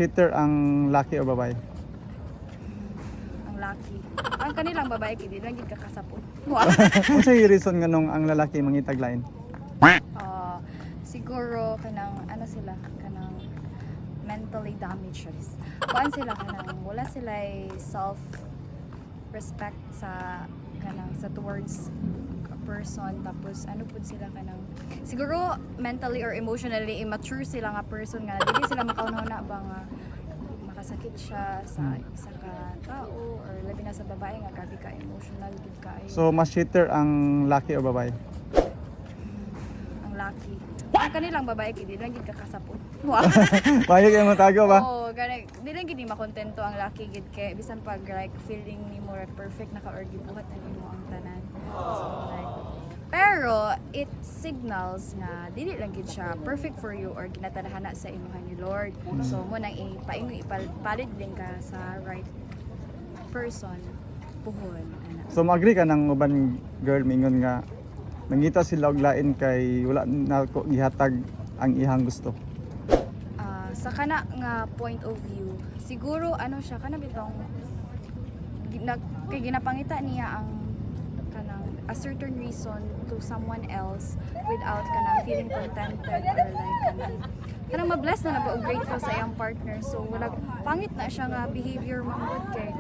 cheater ang laki o babae? Ang lucky. Ang kanilang babae kidi lang gid kakasapon. Wow. Unsa yung reason nga nung ang lalaki mangitag lain? Siguro kanang ano sila kanang mentally damaged. Kuan sila kanang wala sila self respect sa kanang sa towards a person, tapos ano pud sila kanang siguro mentally or emotionally immature sila nga person nga dili sila makauna ba nga makasakit siya sa isa ka tao or labi na sa babae nga grabe ka emotional gid kaayo. So mas cheater ang laki o babae? Ang lucky. Ang kanilang babae kidi lang gid kakasapon. Wow. Payo kayo matago ba? Oo, gani di lang gid ni makontento ang lucky gid kay bisan pag like feeling nimo like perfect naka or gibuhat na nimo ang tanan. So like pero it signals nga dili lang gid siya perfect for you or ginatadhana sa imuhan ni Lord. So mo nang ipaingon ipalit din ka sa right person puhon ana. So mag-agree ka ng uban girl mingon nga nangita sila og lain kay wala na ko gihatag ang ihang gusto. Sa kana nga point of view, siguro ano siya kana bitong kay ginapangita niya ang kanang a certain reason to someone else without kanang feeling contented or like kanang ma-bless na ba o grateful sa iyang partner. So wala pangit na siya nga behavior man good kay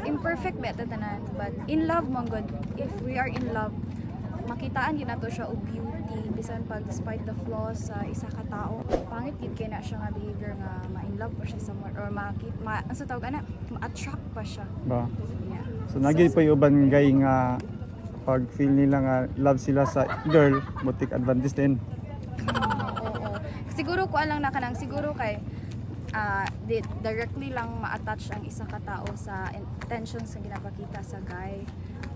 imperfect ba tanan but in love man good. If we are in love, makitaan din nato siya og beauty bisan pag despite the flaws sa isa ka tao. Pangit gid kay na siya nga behavior nga ma-in love pa siya sa or sa tawag ana ma-attract pa siya. Ba. Yeah. So nagil pa yung uban guy nga pag feel nila nga love sila sa girl, butik advantage din. Oo. Siguro ko lang na kanang siguro kay directly lang ma-attach ang isa ka tao sa intentions nga ginapakita sa guy.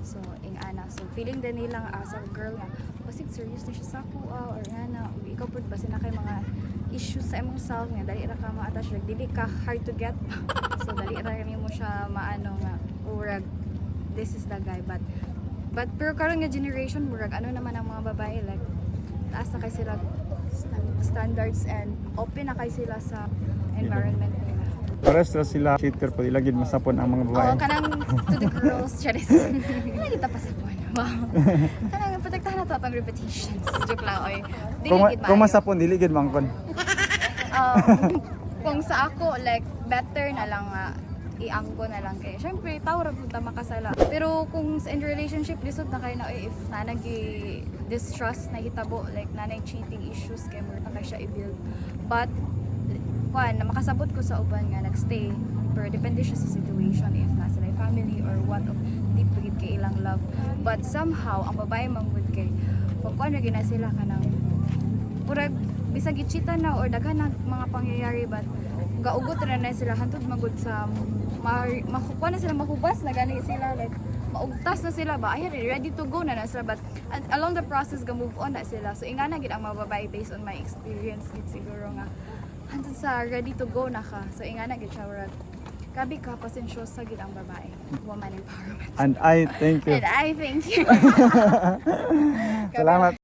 So, ana. So, feeling din nilang sa girl nga, basig serious na siya sa ako or na, ikaw po ba sila kay mga issues sa imong self nga, dali ra ka ma-attach, like, dili ka hard to get. So, dali ra mo siya maano nga, urag, this is the guy. But pero karon nga generation, urag, ano naman ang mga babae, like, taas na kay sila standards and open na kay sila sa environment nila. Pares na sila cheater po ilagid masapon ang mga babae. Oo, kanang to the girls, charis. Kanang kita pa sa buwan. Wow. Kanang protektahan na to atong reputations. Joke lang, oy. Kung masapon dili gid mangkon. Kung sa ako, like, better na lang iangko na lang kay. Syempre, tao ra pud ta makasala. Pero kung in relationship, lisod na kayo na if nanagi distrust na hitabo, like nanay cheating issues kay mo na siya i-build. But na makasabot ko sa uban nga nagstay pero depende siya sa situation if nasa like family or what of deep gid kay ilang love but somehow ang babae manggod kay pagkuan ra gina sila kanang purag bisag gichita na or daghan na mga pangyayari but gaugot ra na sila hantud magud sa makukuha na sila mahubas na gani sila like maugtas na sila ba ay ready to go na sila but along the process ga move on na sila so ingana gid ang mga babae based on my experience gid siguro nga hantod sa ready to go na ka. So, ingana gid siya urag. Grabe ka, pasensyosa gid ang babae. Woman empowerment. And I thank you. And I thank you. Salamat.